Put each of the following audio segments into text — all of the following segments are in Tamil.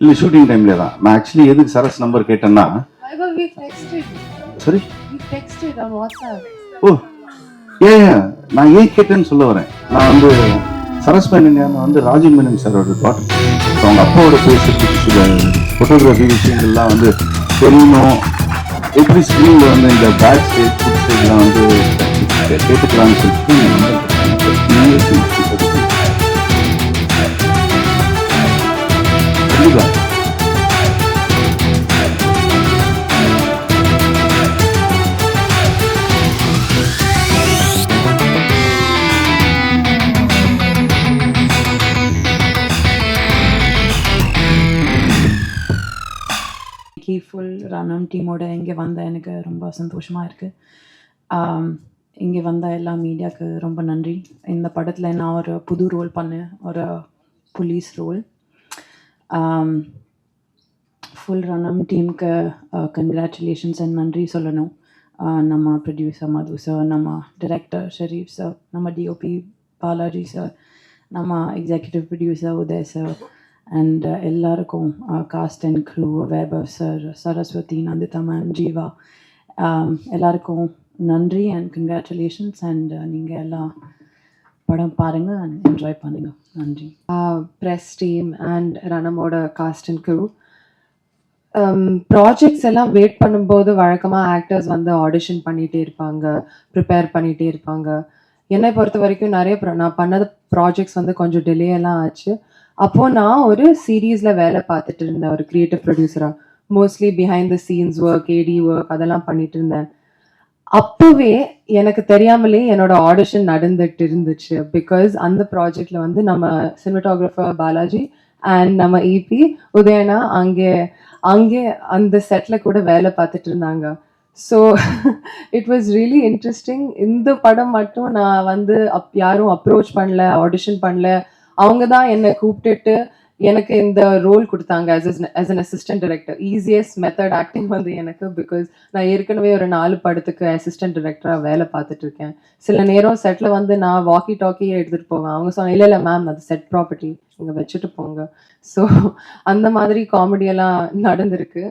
இல்லை ஷூட்டிங் டைம்ல தான். நான் ஆக்சுவலி எதுக்கு சரஸ் நம்பர் கேட்டேன்னா, சரி ஓ ஏன் நான் ஏன் கேட்டேன்னு சொல்ல வரேன். நான் வந்து சரஸ் மேனன் வந்து ராஜீவ் மேனன் சாரோட டாக்டர். அவங்க அப்பாவோட பேசுறதுக்கு சில ஃபோட்டோகிராஃபி விஷயங்கள்லாம் வந்து தெரியணும். எப்படி ஸ்க்ரீனில் வந்து இந்த பேக் ஸ்டேஜ் ஃபுட் ஸ்டேஜ்லாம் வந்து கேட்டுக்கலாம்னு சொல்லிட்டு கண்டிப்பா ஃபுல் ரனம் டீமோட இங்கே வந்த எனக்கு ரொம்ப சந்தோஷமாக இருக்குது. இங்கே வந்த எல்லா மீடியாவுக்கு ரொம்ப நன்றி. இந்த படத்தில் நான் ஒரு புது ரோல் பண்ணேன், ஒரு போலீஸ் ரோல். ஃபுல் ரனம் டீமுக்கு கங்க்ராச்சுலேஷன்ஸ் அண்ட் நன்றி சொல்லணும். நம்ம ப்ரொடியூசர் மது சார், நம்ம டைரக்டர் ஷரீஃப் சார், நம்ம டிஓபி பாலாஜி சார், நம்ம executive producer Uday sir and எல்லாருக்கும் cast and crew, Vaibhav sir, Saraswathi, Nandita ma'am, Jeeva, எல்லாருக்கும் நன்றி அண்ட் கங்க்ராச்சுலேஷன்ஸ். அண்ட் நீங்கள் எல்லாம் படம் பாருங்கள் அண்ட் என்ஜாய் பண்ணுங்கள். நன்றி. ப்ரெஸ் டீம் அண்ட் ரனமோட காஸ்ட் அண்ட் க்ரூ ப்ராஜெக்ட்ஸ் எல்லாம் வெயிட் பண்ணும்போது வழக்கமாக ஆக்டர்ஸ் வந்து ஆடிஷன் பண்ணிகிட்டே இருப்பாங்க, ப்ரிப்பேர் பண்ணிகிட்டே இருப்பாங்க. என்னை பொறுத்த வரைக்கும் நிறைய நான் பண்ணது ப்ராஜெக்ட்ஸ் வந்து கொஞ்சம் டிலே எல்லாம் ஆச்சு. அப்போது நான் ஒரு சீரீஸில் வேலை பார்த்துட்டு இருந்தேன், ஒரு க்ரியேட்டிவ் ப்ரொடியூசராக. Mostly behind the scenes work, AD work அதெல்லாம் பண்ணிட்டு இருந்தேன். அப்போவே எனக்கு தெரியாமலே என்னோட ஆடிஷன் நடந்துட்டு இருந்துச்சு. பிகாஸ் அந்த ப்ராஜெக்டில் வந்து நம்ம சினிமாட்டோகிராஃபர் பாலாஜி அண்ட் நம்ம இபி உதயனா அங்கே அந்த செட்டில் கூட வேலை பார்த்துட்டு இருந்தாங்க. So it was really interesting. இந்த படம் மட்டும் நான் வந்து யாரும் அப்ரோச் பண்ணல, ஆடிஷன் பண்ணல. அவங்க தான் என்னை கூப்பிட்டுட்டு எனக்கு இந்த ரோல் கொடுத்தாங்க as an assistant director. Easiest method acting வந்து எனக்கு. பிகாஸ் நான் ஏற்கனவே ஒரு 4 படத்துக்கு அசிஸ்டன்ட் டைரக்டராக வேலை பார்த்துட்டு இருக்கேன். சில நேரம் செட்டில் வந்து நான் வாக்கி டாக்கியே எடுத்துகிட்டு போவேன். அவங்க சொன்னாங்க, இல்லை மேம் அது செட் ப்ராப்பர்ட்டி, இங்கே வச்சுட்டு போங்க. ஸோ அந்த மாதிரி காமெடியெல்லாம் நடந்திருக்கு.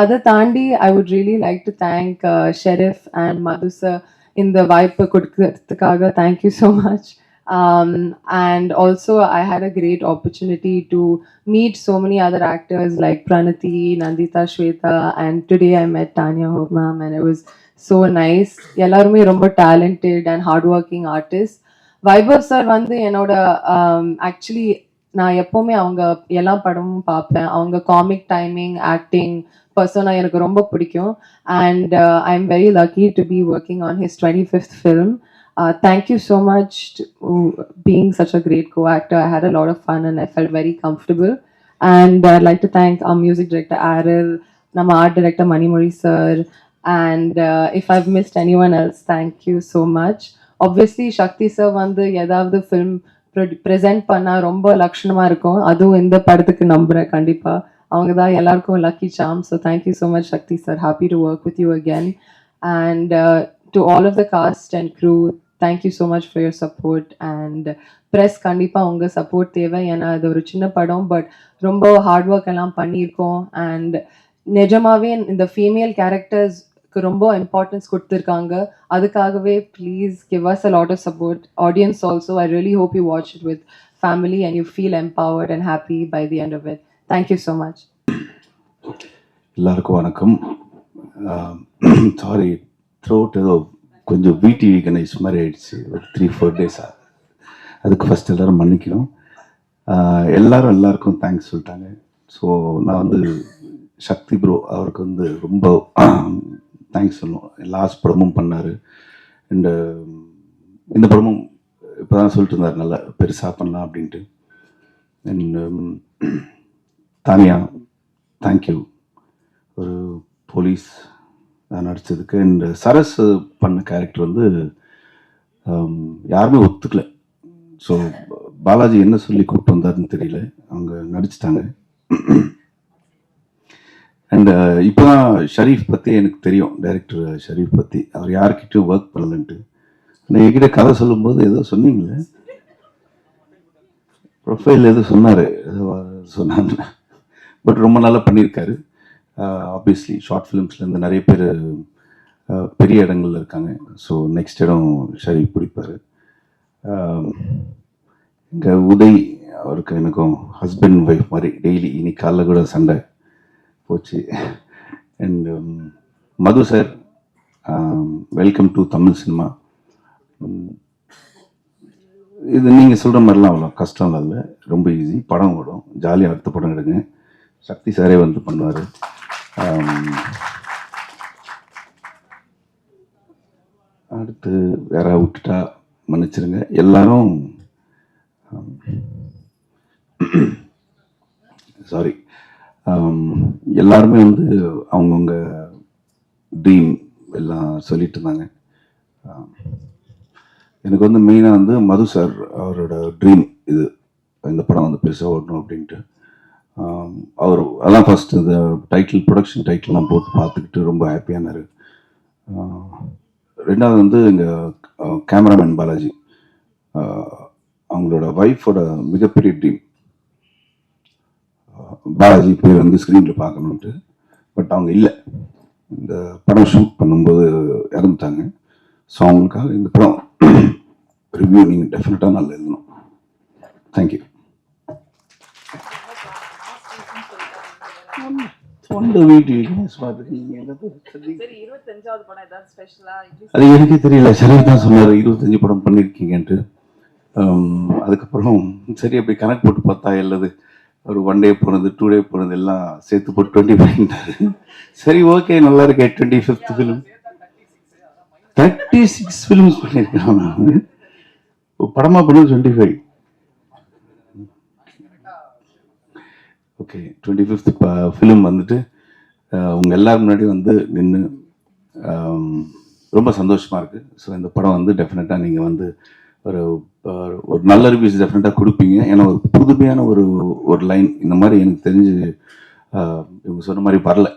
அதை தாண்டி I would really like to thank Sharif and Madhu sir இந்த வாய்ப்பு கொடுக்கறதுக்காக. Thank you so much. And also I had a great opportunity to meet so many other actors like Pranati, Nandita, Shweta, and today I met Tanya Hope ma'am and it was so nice. எல்லாருமே ரொம்ப talented and hardworking artists. Vaibhav sir வந்து என்னோட ஆக்சுவலி நான் எப்போவுமே அவங்க எல்லா படமும் பார்ப்பேன். அவங்க காமிக் டைமிங், ஆக்டிங், பர்சனாக எனக்கு ரொம்ப பிடிக்கும். And I am very lucky to be working on his 25th film. Thank you so much to being such a great co-actor. I had a lot of fun and I felt very comfortable. And I'd like to thank our music director Aril, nama art director Manimuri sir, and if I've missed anyone else, thank you so much. Obviously Shakti sir வந்து ஏதாவது film present பண்ணா ரொம்ப லட்சணமா இருக்கும். அதுவும் இந்த படத்துக்கு நம்புறேன் கண்டிப்பா. அவங்க தான் எல்லாருக்கும் lucky charm. So thank you so much Shakti sir. Happy to work with you again. And to all of the cast and crew, thank you so much for your support. And press கண்டிப்பா உங்க சப்போர்ட் தேவை. ஏன்னா அது ஒரு சின்ன படம், பட் ரொம்ப ஹார்ட் ஒர்க் எல்லாம் பண்ணியிருக்கோம். அண்ட் நிஜமாவே இந்த ஃபீமேல் கேரக்டர்ஸ்க்கு ரொம்ப இம்பார்ட்டன்ஸ் கொடுத்துருக்காங்க. அதுக்காகவே please give us a lot of support. Audience also, I really hope you watch it with family and you feel empowered and happy by the end of it. Thank you so much. எல்லாருக்கும் வணக்கம். சாரி, த்ரோட் ஏதோ கொஞ்சம் பிடி வீக்கனைஸ் மாதிரி ஆயிடுச்சு ஒரு 3-4 டேஸாக. அதுக்கு ஃபஸ்ட் எல்லோரும் மன்னிக்கணும். எல்லாருக்கும் தேங்க்ஸ் சொல்லிட்டாங்க. ஸோ நான் வந்து சக்தி ப்ரோ அவருக்கு வந்து ரொம்ப தேங்க்ஸ் சொல்லணும். லாஸ்ட் படமும் பண்ணார். அண்டு இந்த படமும் இப்போ தான் சொல்லிட்டு இருந்தார் நல்லா பெருசாக பண்ணலாம் அப்படின்ட்டு. அண்ட் தானியா தேங்க்யூ, ஒரு போலீஸ் நடித்ததுக்கு. அண்ட் சரஸ் பண்ண கேரக்டர் வந்து யாருமே ஒத்துக்கல. ஸோ பாலாஜி என்ன சொல்லி கூப்பிட்டு வந்தாருன்னு தெரியல, அவங்க நடிச்சிட்டாங்க. அண்ட் இப்போ தான் ஷரீஃப் பற்றி எனக்கு தெரியும், டைரக்டர் ஷரீஃப் பற்றி. அவர் யார்கிட்டையும் ஒர்க் பண்ணலன்ட்டு. நான் என்கிட்ட கதை சொல்லும்போது ஏதோ சொன்னீங்களே, ப்ரொஃபைல் எதுவும் சொன்னார், ஏதோ சொன்னாங்க. பட் ரொம்ப நல்லா பண்ணியிருக்காரு. ஆப்வியஸ்லி ஷார்ட் ஃபிலிம்ஸ்லேருந்து நிறைய பேர் பெரிய இடங்கள்ல இருக்காங்க. ஸோ நெக்ஸ்ட் இடம் ஷரீஃப் பிடிப்பார். இங்கே உதய் அவருக்கு எனக்கும் ஹஸ்பண்ட் ஒய்ஃப் மாதிரி டெய்லி இன்னைக்கு காலைல கூட சண்டை போச்சு. And Madhu sir, welcome to Tamil cinema. இது நீங்கள் சொல்கிற மாதிரிலாம் அவ்வளோ கஷ்டம் இல்லை, ரொம்ப ஈஸி. படம் ஓடும், ஜாலியாக அடுத்த படம் எடுங்க. சக்தி சாரே வந்து பண்ணுவார். அடுத்து வேற விட்டுட்டா மன்னிச்சிருங்க எல்லாரும். சாரி, எல்லாருமே வந்து அவங்கவுங்க ட்ரீம் எல்லாம் சொல்லிட்டு இருந்தாங்க. எனக்கு வந்து மெயினாக வந்து மது சார் அவரோட ட்ரீம் இது, இந்த படம் வந்து பெருசாக ஓடணும் அப்படின்ட்டு. அவர் அதான் ஃபஸ்ட்டு இந்த டைட்டில், ப்ரொடக்ஷன் டைட்டில்லாம் போட்டு பார்த்துக்கிட்டு ரொம்ப ஹாப்பியானார். ரெண்டாவது வந்து எங்கள் கேமராமேன் பாலாஜி, அவங்களோட ஒய்ஃபோட மிகப்பெரிய ட்ரீம் பாலாஜி பேர் வந்து ஸ்க்ரீனில் பார்க்கணுன்ட்டு. பட் அவங்க இல்லை, இந்த படம் ஷூட் பண்ணும்போது இறந்துட்டாங்க. ஸோ அவங்களுக்காக இந்த படம் ரிவ்யூ நீங்கள் டெஃபினட்டாக நல்லா எழுதணும். தேங்க்யூ. அது எனக்கே தெரியல, ஷரீஃப் தான் சொன்னார் 25 படம் பண்ணியிருக்கீங்கன்ட்டு. அதுக்கப்புறம் சரி அப்படி கணக்கு போட்டு பார்த்தா எல்லாது ஒரு 1 டே போனது 2 டே போனது எல்லாம் சேர்த்து போட்டு 25ன்றாரு. சரி ஓகே, நல்லா இருக்கே. 25th ஃபிலிம், 36 ஃபிலிம்ஸ் பண்ணியிருக்கான். படமாக பண்ணது 25. ஓகே, 25th ஃபிலிம் வந்துட்டு உங்கள் எல்லாரும் முன்னாடி வந்து நின்று ரொம்ப சந்தோஷமாக இருக்குது. ஸோ இந்த படம் வந்து டெஃபினட்டாக நீங்கள் வந்து ஒரு நல்ல ரிவ்யூஸ் டெஃபினட்டாக கொடுப்பீங்க. ஏன்னா ஒரு புதுமையான ஒரு லைன் இந்த மாதிரி எனக்கு தெரிஞ்சு இவங்க சொன்ன மாதிரி வரல.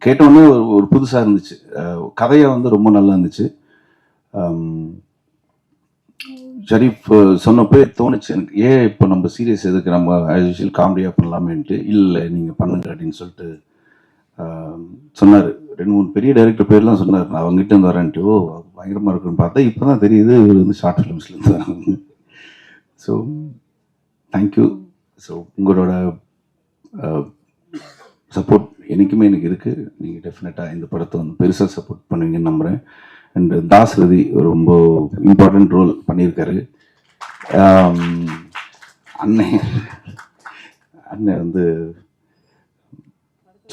கேட்டோன்னே ஒரு புதுசாக இருந்துச்சு. கதையாக வந்து ரொம்ப நல்லா இருந்துச்சு. ஷரீஃப் சொன்னப்போ தோணுச்சு எனக்கு, ஏன் இப்போ நம்ம சீரியஸ் எதுக்கு, நம்ம ஆஸ் யூஷுவல் காமெடியாக பண்ணலாமேன்ட்டு. இல்லை நீங்கள் பண்ணுங்க அப்படின்னு சொல்லிட்டு சொன்னார். 2-3 பெரிய டைரக்டர் பேர்லாம் சொன்னார். நான் அவங்ககிட்ட இருந்து வரேன்ட்டு. ஓ பயங்கரமாக இருக்குன்னு பார்த்தா இப்போ தான் தெரியுது இவர் வந்து ஷார்ட் ஃபிலிம்ஸ்லேருந்து வராங்க. So thank you. ஸோ உங்களோட சப்போர்ட் என்றைக்குமே எனக்கு இருக்குது. நீங்கள் டெஃபினட்டாக இந்த படத்தை வந்து பெருசாக சப்போர்ட் பண்ணுவீங்கன்னு நம்புகிறேன். அண்ட் தாஸ்ரதி ரொம்ப இம்பார்ட்டண்ட் ரோல் பண்ணியிருக்காரு. அண்ணன் வந்து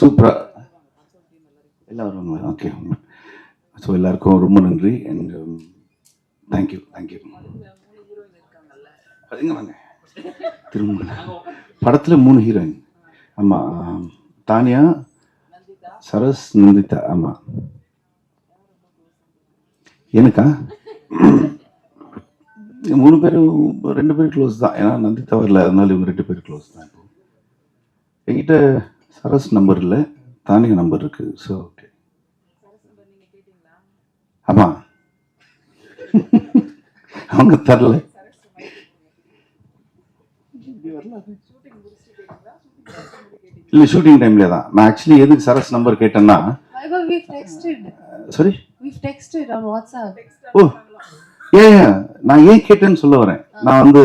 சூப்பராக எல்லாம் வருவாங்க. ஓகே, ஸோ எல்லாருக்கும் ரொம்ப நன்றி அண்ட் தேங்க்யூ. அதுங்க வாங்க திரும்ப. படத்தில் 3 ஹீரோயின். ஆமாம், தானியா, சரஸ், நந்திதா. ஆமாம், எனக்கா 3 பேர், 2 பேர் க்ளோஸ் தான். ஏன்னா நந்திதா வரல, அதனால இவங்க 2 பேர் க்ளோஸ் தான். இப்போ என்கிட்ட சரஸ் நம்பர் இல்லை, தானியா நம்பர் இருக்கு. So okay. ஆமாம், அவங்க தரல. இல்லை, ஷூட்டிங் டைம்ல தான். நான் ஆக்சுவலி எதுக்கு சரஸ் நம்பர் கேட்டேன்னா, சாரி ஓ நான் ஏன் கேட்டேன்னு சொல்ல வரேன். நான் வந்து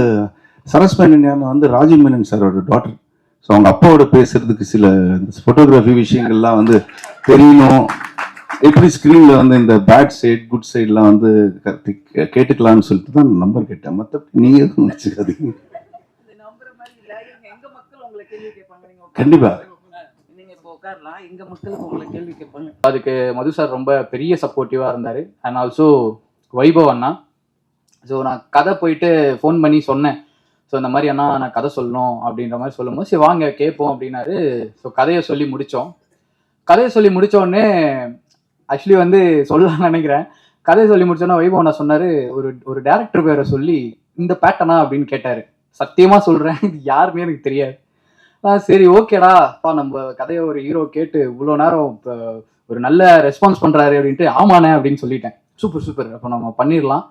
சரஸ் மேனன் வந்து ராஜீவ் மேனன் சாரோட டாட்டர். ஸோ அவங்க அப்பாவோட பேசுறதுக்கு சில ஃபோட்டோகிராஃபி விஷயங்கள்லாம் வந்து தெரியணும். எப்படி ஸ்க்ரீனில் வந்து இந்த பேட் சைட் குட் சைட்லாம் வந்து கேட்டுக்கலாம்னு சொல்லிட்டு தான் நம்பர் கேட்டேன். மற்றபடி நீங்கள் எதுவும் நினச்சிக்காதீங்க. கண்டிப்பாக அதுக்கு மது சார் ரொம்ப பெரிய சப்போர்ட்டிவாக இருந்தார். And also Vaibhav Anna. So நான் கதை போயிட்டு ஃபோன் பண்ணி சொன்னேன். ஸோ இந்த மாதிரி அண்ணா நான் கதை சொல்லணும் அப்படின்ற மாதிரி சொல்லும்போது சரி வாங்க கேட்போம் அப்படின்னாரு. ஸோ கதையை சொல்லி முடித்தோம். கதையை சொல்லி முடித்தோடனே ஆக்சுவலி வந்து சொல்லலாம்னு நினைக்கிறேன். கதையை சொல்லி முடிச்சோன்னா வைபவ் அண்ணா சொன்னார், ஒரு டேரக்டர் பேரை சொல்லி இந்த பேட்டனா அப்படின்னு கேட்டார். சத்தியமாக சொல்கிறேன், இது யாருமே எனக்கு தெரியாது. சரி ஓகேடா நம்ம கதையை ஒரு ஹீரோ கேட்டு இவ்வளோ நேரம் இப்போ ஒரு நல்ல ரெஸ்பான்ஸ் பண்ணுறாரு அப்படின்ட்டு ஆமாண்ணே அப்படின்னு சொல்லிட்டேன். சூப்பர் அப்போ நம்ம பண்ணிடலாம்,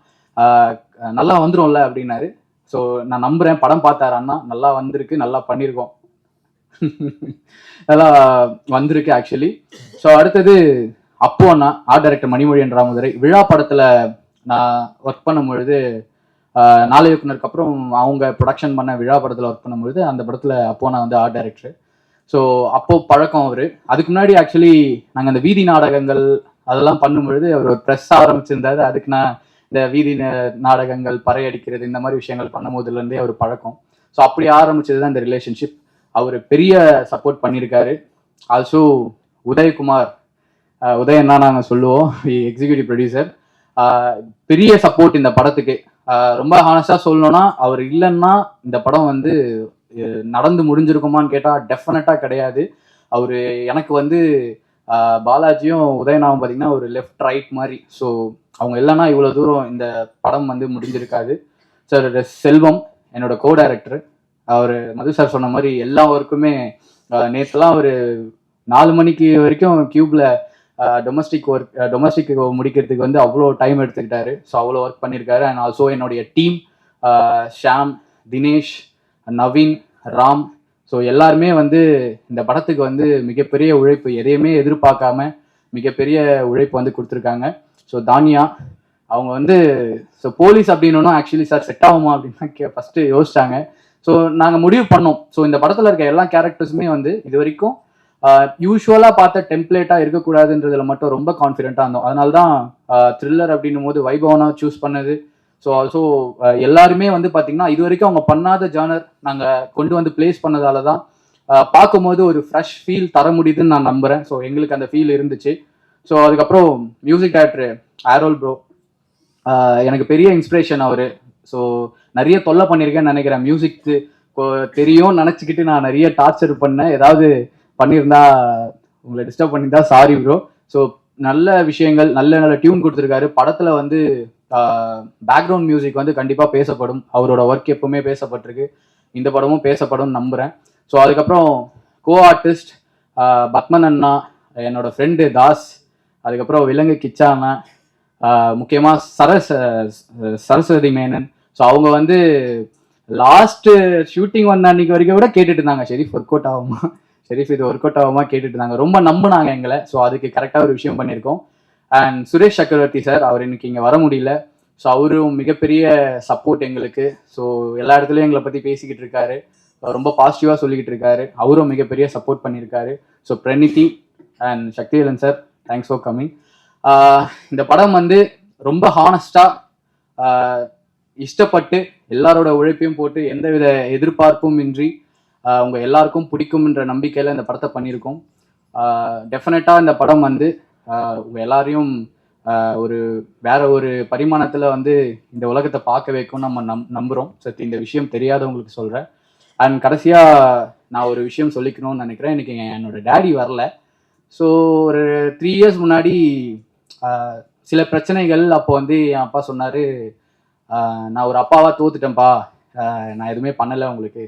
நல்லா வந்துடும்ல அப்படின்னாரு. ஸோ நான் நம்புகிறேன், படம் பார்த்தாரு அண்ணா, நல்லா வந்திருக்கு, நல்லா பண்ணியிருக்கோம். அதெல்லாம் வந்திருக்கு ஆக்சுவலி. ஸோ அடுத்தது அப்போ அண்ணா ஆர்ட் டைரக்டர் மணிமொழியன் ராமதுரை விழா படத்தில் நான் ஒர்க் பண்ணும்பொழுது நாளை இயக்குனருக்கு அப்புறம் அவங்க ப்ரொடக்ஷன் பண்ண விழா படத்தில் ஒர்க் பண்ணும்பொழுது அந்த படத்தில் அப்போ நான் வந்து ஆர்ட் டைரக்டர். ஸோ அப்போ பழக்கம் அவர். அதுக்கு முன்னாடி ஆக்சுவலி நாங்கள் அந்த வீதி நாடகங்கள் அதெல்லாம் பண்ணும்பொழுது அவர் ஒரு ப்ரெஸ் ஆரம்பிச்சிருந்தாரு. அதுக்கு நான் இந்த வீதி நாடகங்கள் பறையடிக்கிறது இந்த மாதிரி விஷயங்கள் பண்ணும் போதுலேருந்தே அவர் பழக்கம். ஸோ அப்படி ஆரம்பிச்சது தான் இந்த ரிலேஷன்ஷிப். அவர் பெரிய சப்போர்ட் பண்ணியிருக்காரு. ஆல்சோ உதயகுமார், உதயன்னா நாங்கள் சொல்லுவோம், எக்ஸிக்யூட்டிவ் ப்ரொடியூசர், பெரிய சப்போர்ட் இந்த படத்துக்கு. ரொம்ப ஹானஸ்டாக சொல்லணும்னா அவர் இல்லைன்னா இந்த படம் வந்து நடந்து முடிஞ்சிருக்குமான்னு கேட்டால் டெஃபினட்டாக கிடையாது. அவர் எனக்கு வந்து பாலாஜியும் உதயனாவும் பார்த்தீங்கன்னா ஒரு லெஃப்ட் ரைட் மாதிரி. ஸோ அவங்க இல்லைன்னா இவ்வளோ தூரம் இந்த படம் வந்து முடிஞ்சிருக்காது. சார் செல்வம் என்னோட கோ டைரக்டர், அவர் மது சார் சொன்ன மாதிரி எல்லா ஒர்க்குமே நேற்றுலாம் ஒரு 4 மணிக்கு வரைக்கும் கியூப்ல டொமஸ்டிக் முடிக்கிறதுக்கு வந்து அவ்வளோ டைம் எடுத்துக்கிட்டாரு. ஸோ அவ்வளோ ஒர்க் பண்ணியிருக்காரு. அண்ட் ஆல்சோ என்னுடைய டீம் ஷாம், தினேஷ், நவீன், ராம், ஸோ எல்லாருமே வந்து இந்த படத்துக்கு வந்து மிகப்பெரிய உழைப்பு, எதையுமே எதிர்பார்க்காம மிகப்பெரிய உழைப்பு வந்து கொடுத்துருக்காங்க. ஸோ தானியா அவங்க வந்து ஸோ போலீஸ் அப்படின்னா ஆக்சுவலி சார் செட் ஆகுமா அப்படின்னு ஃபஸ்ட்டு யோசிச்சாங்க. ஸோ நாங்கள் முடிவு பண்ணோம். ஸோ இந்த படத்தில் இருக்க எல்லா கேரக்டர்ஸுமே வந்து இது வரைக்கும் யூஸ்வலாக பார்த்த டெம்ப்ளேட்டாக இருக்கக்கூடாதுன்றதுல மட்டும் ரொம்ப கான்ஃபிடென்ட்டாக இருந்தோம். அதனால தான் த்ரில்லர் அப்படின்னும் போது வைபவனா சூஸ் பண்ணது. ஸோ ஆல்சோ எல்லாருமே வந்து பார்த்தீங்கன்னா இது வரைக்கும் அவங்க பண்ணாத ஜானர் நாங்கள் கொண்டு வந்து பிளேஸ் பண்ணதால தான் பார்க்கும்போது ஒரு ஃப்ரெஷ் ஃபீல் தர முடியுதுன்னு நான் நம்புகிறேன். ஸோ எங்களுக்கு அந்த ஃபீல் இருந்துச்சு. ஸோ அதுக்கப்புறம் மியூசிக் டைரக்டர் ஆரோல் ப்ரோ எனக்கு பெரிய இன்ஸ்பிரேஷன் அவர். ஸோ நிறைய தொல்லை பண்ணியிருக்கேன்னு நினைக்கிறேன். மியூசிக்கு தெரியும் நினச்சிக்கிட்டு நான் நிறைய டார்ச்சர் பண்ணேன். ஏதாவது பண்ணியிருந்தா உங்களை டிஸ்டர்ப் பண்ணியிருந்தா சாரி ப்ரோ. ஸோ நல்ல விஷயங்கள், நல்ல நல்ல டியூன் கொடுத்துருக்காரு. படத்தில் வந்து பேக்ரவுண்ட் மியூசிக் வந்து கண்டிப்பாக பேசப்படும். அவரோட ஒர்க் எப்பவுமே பேசப்பட்டிருக்கு. இந்த படமும் பேசப்படும் நம்புகிறேன். ஸோ அதுக்கப்புறம் கோ ஆர்டிஸ்ட் பத்மன் அண்ணா, என்னோட ஃப்ரெண்டு தாஸ், அதுக்கப்புறம் விலங்கு கிச்சா அண்ணா, முக்கியமாக சரஸ்வதி மேனன். ஸோ அவங்க வந்து லாஸ்ட்டு ஷூட்டிங் வந்த அன்னைக்கு வரைக்கும் கூட கேட்டுட்டு இருந்தாங்க, ஷெரீஃப் ஒர்க் அவுட் ஆகுமா, ஷெரீஃப் இது ஒர்க் அவுட் ஆகுமா கேட்டுட்டு இருந்தாங்க. ரொம்ப நம்பினாங்க எங்களை. ஸோ அதுக்கு கரெக்டாக ஒரு விஷயம் பண்ணியிருக்கோம். அண்ட் சுரேஷ் சக்கரவர்த்தி சார், அவர் இன்னைக்கு இங்கே வர முடியல. ஸோ அவரும் மிகப்பெரிய சப்போர்ட் எங்களுக்கு. ஸோ எல்லா இடத்துலையும் எங்களை பற்றி பேசிக்கிட்டு இருக்காரு, ரொம்ப பாசிட்டிவாக சொல்லிக்கிட்டு இருக்காரு. அவரும் மிகப்பெரிய சப்போர்ட் பண்ணியிருக்காரு. So Praniti and Sakthivelan sir, thanks for coming. இந்த படம் வந்து ரொம்ப ஹானஸ்டாக இஷ்டப்பட்டு எல்லாரோட உழைப்பையும் போட்டு எந்தவித எதிர்பார்ப்பும் இன்றி உங்க எல்லாருக்கும் பிடிக்கும்ன்ற நம்பிக்கையில் இந்த படத்தை பண்ணியிருக்கோம். டெஃபினட்டாக இந்த படம் வந்து உங்க எல்லாரையும் ஒரு வேற ஒரு பரிமாணத்தில் வந்து இந்த உலகத்தை பார்க்க வைக்கும் நம்ம நம்புகிறோம். சரி, இந்த விஷயம் தெரியாதவங்களுக்கு சொல்கிறேன். அண்ட் கடைசியாக நான் ஒரு விஷயம் சொல்லிக்கணும்னு நினைக்கிறேன். இன்னைக்கு என்னோட டேடி வரல. ஸோ ஒரு 3 years முன்னாடி சில பிரச்சனைகள். அப்போ வந்து என் அப்பா சொன்னார், நான் ஒரு அப்பாவாக தோத்துட்டேன்ப்பா, நான் எதுவுமே பண்ணலை உங்களுக்கு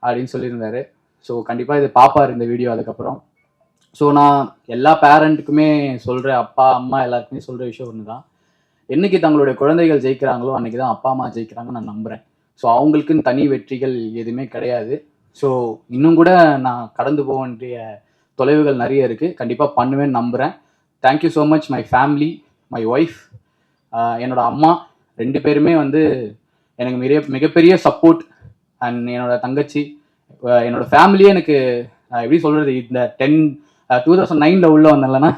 அப்படின்னு சொல்லியிருந்தாரு. ஸோ கண்டிப்பாக இது பார்ப்பார் இந்த வீடியோ அதுக்கப்புறம். ஸோ நான் எல்லா பேரண்ட்டுக்குமே சொல்கிற, அப்பா அம்மா எல்லாருக்குமே சொல்கிற விஷயம் ஒன்று தான், என்னைக்கு தங்களுடைய குழந்தைகள் ஜெயிக்கிறாங்களோ அன்றைக்கி தான் அப்பா அம்மா ஜெயிக்கிறாங்கன்னு நான் நம்புகிறேன். ஸோ அவங்களுக்குன்னு தனி வெற்றிகள் எதுவுமே கிடையாது. ஸோ இன்னும் கூட நான் கடந்து போக வேண்டிய தொலைவுகள் நிறைய இருக்குது. கண்டிப்பாக பண்ணுவேன்னு நம்புகிறேன். Thank you so much my family, my wife, என்னோட அம்மா 2 பேருமே வந்து எனக்கு மிகப்பெரிய சப்போர்ட். அண்ட் என்னோட தங்கச்சி, என்னோட ஃபேமிலியே எனக்கு எப்படி சொல்கிறது, இந்த 2009 உள்ள வந்தேன்லண்ணா.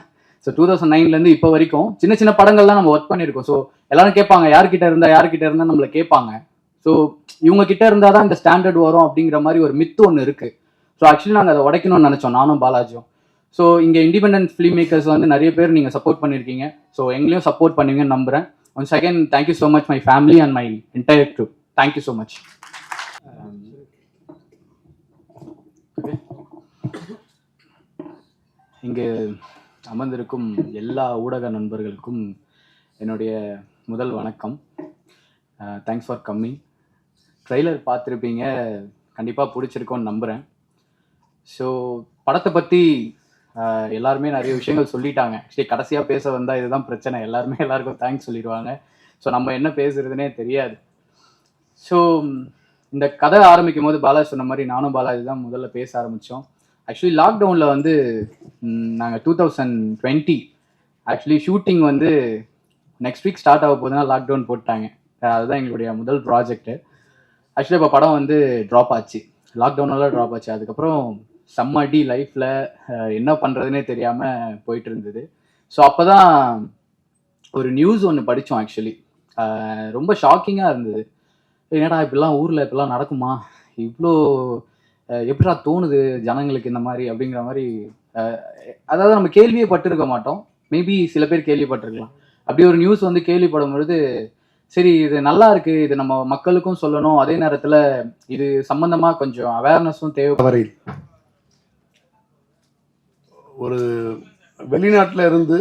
ஸோ 2009 இப்போ வரைக்கும் சின்ன சின்ன படங்கள்லாம் நம்ம ஒர்க் பண்ணியிருக்கோம். ஸோ எல்லாரும் கேட்பாங்க, யார்கிட்ட இருந்தால் நம்மளை கேட்பாங்க. ஸோ இவங்க கிட்ட இருந்தால் தான் இந்த ஸ்டாண்டர்ட் வரும் அப்படிங்கிற மாதிரி ஒரு மித்து ஒன்று இருக்குது. ஸோ ஆக்சுவலி நாங்கள் அதை உடைக்கணும்னு நினச்சோம், நானும் பாலாஜியும். ஸோ இங்கே இண்டிபெண்டன்ட் ஃபிலிம் மேக்கர்ஸ் வந்து நிறைய பேர் நீங்கள் சப்போர்ட் பண்ணியிருக்கீங்க. ஸோ எங்களையும் சப்போர்ட் பண்ணுவீங்கன்னு நம்புகிறேன். Once again thank you so much my family and my entire crew. Thank you so much. இங்கு அமர்ந்திருக்கும் எல்லா ஊடக நண்பர்களுக்கும் என்னுடைய முதல் வணக்கம். Thanks for coming. ட்ரெய்லர் பார்த்துருப்பீங்க, கண்டிப்பாக பிடிச்சிருக்கோன்னு நம்புகிறேன். ஸோ படத்தை பற்றி எல்லாருமே நிறைய விஷயங்கள் சொல்லிட்டாங்க. ஆக்சுவலி கடைசியாக பேச வந்தால் இதுதான் பிரச்சனை, எல்லாருக்கும் தேங்க்ஸ் சொல்லிடுவாங்க. ஸோ நம்ம என்ன பேசுறதுனே தெரியாது. ஸோ இந்த கதை ஆரம்பிக்கும் போது பாலாஜி சொன்ன மாதிரி நானும் பாலாஜி தான் முதல்ல பேச ஆரம்பித்தோம். ஆக்சுவலி லாக்டவுனில் வந்து நாங்கள் 2020 ஆக்சுவலி ஷூட்டிங் வந்து நெக்ஸ்ட் வீக் ஸ்டார்ட் ஆக போகுதுன்னா லாக்டவுன் போட்டாங்க. அதுதான் எங்களுடைய முதல் ப்ராஜெக்ட்டு. ஆக்சுவலி இப்போ படம் வந்து ட்ராப் ஆச்சு, லாக்டவுனால ட்ராப் ஆச்சு. அதுக்கப்புறம் செம்ம அடி லைஃப்பில், என்ன பண்ணுறதுனே தெரியாமல் போயிட்டு இருந்தது. ஸோ அப்போ தான் ஒரு நியூஸ் ஒன்று படித்தோம். ஆக்சுவலி ரொம்ப ஷாக்கிங்காக இருந்தது. என்னடா இப்படிலாம் ஊரில் இப்படிலாம் நடக்குமா, இவ்வளோ எப்படிடா தோணுது ஜனங்களுக்கு இந்த மாதிரி அப்படிங்கிற மாதிரி. அதாவது நம்ம கேள்வியே பட்டிருக்க மாட்டோம், மேபி சில பேர் கேள்விப்பட்டிருக்கலாம். அப்படி ஒரு நியூஸ் வந்து கேள்விப்படும் பொழுது சரி இது நல்லா இருக்கு, இது நம்ம மக்களுக்கும் சொல்லணும், அதே நேரத்தில் இது சம்பந்தமாக கொஞ்சம் அவேர்னஸும் தேவை. வரையில் ஒரு வெளிநாட்டில் இருந்து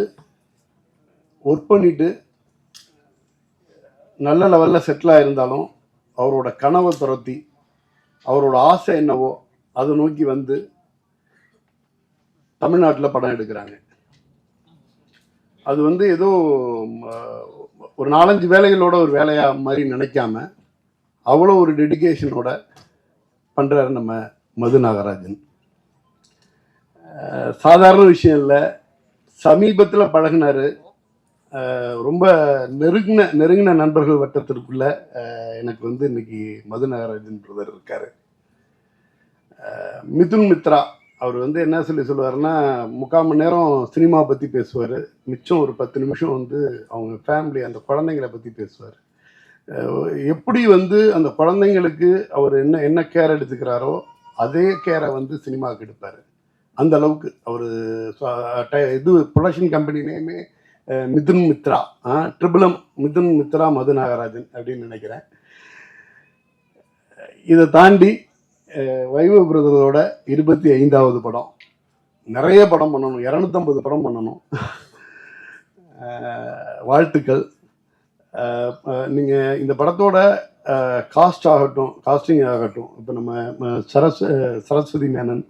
ஒர்க் பண்ணிட்டு நல்ல லெவலில் செட்டில் ஆகிருந்தாலும் அவரோட கனவை துரத்தி அவரோட ஆசை என்னவோ அதை நோக்கி வந்து தமிழ்நாட்டில் படம் எடுக்கிறாங்க. அது வந்து ஏதோ ஒரு 4-5 வேலைகளோட ஒரு வேலையா மாதிரி நினைக்காம அவ்வளோ ஒரு டெடிகேஷனோட பண்ணுறாரு நம்ம மது நாகராஜன். சாதாரண விஷயம் இல்லை. சமீபத்தில் பழகினாரு, ரொம்ப நெருங்கின நண்பர்கள் வட்டத்திற்குள்ள எனக்கு வந்து இன்னைக்கு மது நாகராஜன் பிரதர் இருக்காரு. மிதுன் மித்ரா அவர் வந்து என்ன சொல்லுவாருன்னா 3/4 மணி நேரம் சினிமா பற்றி பேசுவார், மிச்சம் ஒரு 10 நிமிஷம் வந்து அவங்க ஃபேமிலி அந்த குழந்தைங்களை பற்றி பேசுவார். எப்படி வந்து அந்த குழந்தைங்களுக்கு அவர் என்ன கேர் எடுத்துக்கிறாரோ அதே கேரை வந்து சினிமாவுக்கு எடுப்பார். அந்த அளவுக்கு அவர் இது ப்ரொடக்ஷன் கம்பெனி நேமே மிதுன் மித்ரா, ட்ரிபிள் மிதுன் மித்ரா மது நாகராஜன் அப்படின்னு நினைக்கிறேன். இதை தாண்டி வைபவ் பிரதரோட 25வது படம். நிறைய படம் பண்ணணும், 250 படம் பண்ணணும். வாழ்த்துக்கள். நீங்கள் இந்த படத்தோட காஸ்டிங் ஆகட்டும், இப்போ நம்ம சரஸ்வதி மேனன்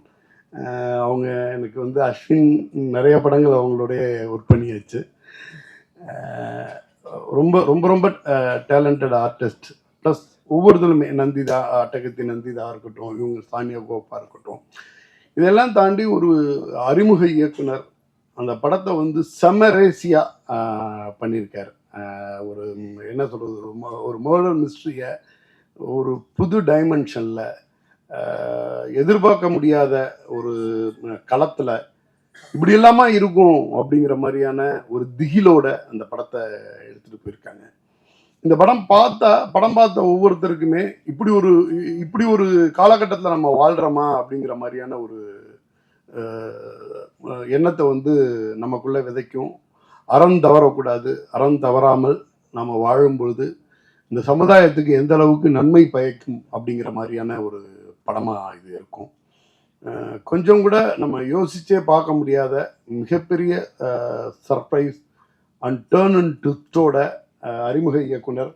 அவங்க எனக்கு வந்து அஸ்வின் நிறைய படங்கள் அவங்களுடைய ஒர்க் பண்ணியாச்சு. ரொம்ப ரொம்ப ரொம்ப டேலண்டட் ஆர்டிஸ்ட். ப்ளஸ் ஒவ்வொருத்தருமே நந்திதா, அட்டகத்தி நந்திதா இருக்கட்டும், இவங்க சானியா கோப்பா இருக்கட்டும், இதெல்லாம் தாண்டி ஒரு அறிமுக இயக்குனர் அந்த படத்தை வந்து செமரேசியாக பண்ணியிருக்கார். ஒரு என்ன சொல்கிறது, ஒரு மர்டர் மிஸ்ட்ரியை ஒரு புது டைமென்ஷனில் எதிர்பார்க்க முடியாத ஒரு களத்தில் இப்படி எல்லாமா இருக்கும் அப்படிங்கிற மாதிரியான ஒரு திகிலோட அந்த படத்தை எடுத்துகிட்டு போயிருக்காங்க. இந்த படம் பார்த்த ஒவ்வொருத்தருக்குமே இப்படி ஒரு காலகட்டத்தில் நம்ம வாழ்கிறோமா அப்படிங்கிற மாதிரியான ஒரு எண்ணத்தை வந்து நமக்குள்ளே விதைக்கும். அறம் தவறக்கூடாது, அறம் தவறாமல் நாம் வாழும் பொழுது இந்த சமுதாயத்துக்கு எந்த அளவுக்கு நன்மை பயக்கும் அப்படிங்கிற மாதிரியான ஒரு படமாக இது இருக்கும். கொஞ்சம் கூட நம்ம யோசிச்சே பார்க்க முடியாத மிகப்பெரிய சர்ப்ரைஸ் அண்ட் டேர்ன் அண்ட் ட்விஸ்டோட அறிமுக இயக்குனர்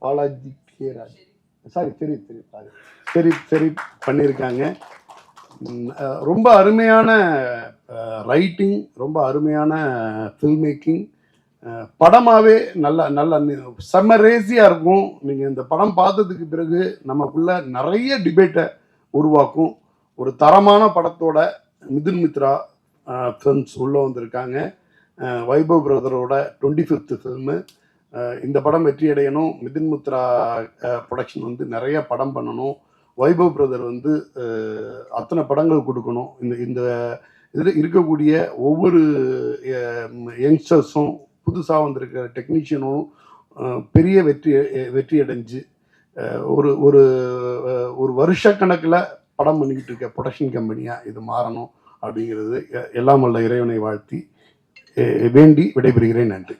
பாலாஜி கேராஜ் சரி பண்ணியிருக்காங்க. ரொம்ப அருமையான ரைட்டிங், ரொம்ப அருமையான ஃபில்ம் மேக்கிங். படமாகவே நல்ல செம்ம ரேசியாக இருக்கும். நீங்கள் இந்த படம் பார்த்ததுக்கு பிறகு நமக்குள்ள நிறைய டிபேட்டை உருவாக்கும். ஒரு தரமான படத்தோட மிதுன் மித்ரா ஃபிலிம்ஸ் உள்ளே வந்திருக்காங்க. வைபவ் பிரதரோட 25th ஃபில்மு. இந்த படம் வெற்றி அடையணும். மிதுன் மித்ரா ப்ரொடக்ஷன் வந்து நிறைய படம் பண்ணணும். வைபவ் பிரதர் வந்து அத்தனை படங்கள் கொடுக்கணும். இந்த இதில் இருக்கக்கூடிய ஒவ்வொரு யங்ஸ்டர்ஸும், புதுசாக வந்திருக்கிற டெக்னீஷியனும் பெரிய வெற்றி அடைஞ்சு ஒரு ஒரு வருஷக்கணக்கில் படம் பண்ணிக்கிட்டு இருக்க ப்ரொடக்ஷன் கம்பெனியாக இது மாறணும் அப்படிங்கிறது எல்லாம் வல்ல இறைவனை வாழ்த்தி வேண்டி விடைபெறுகிறேன். நன்றி.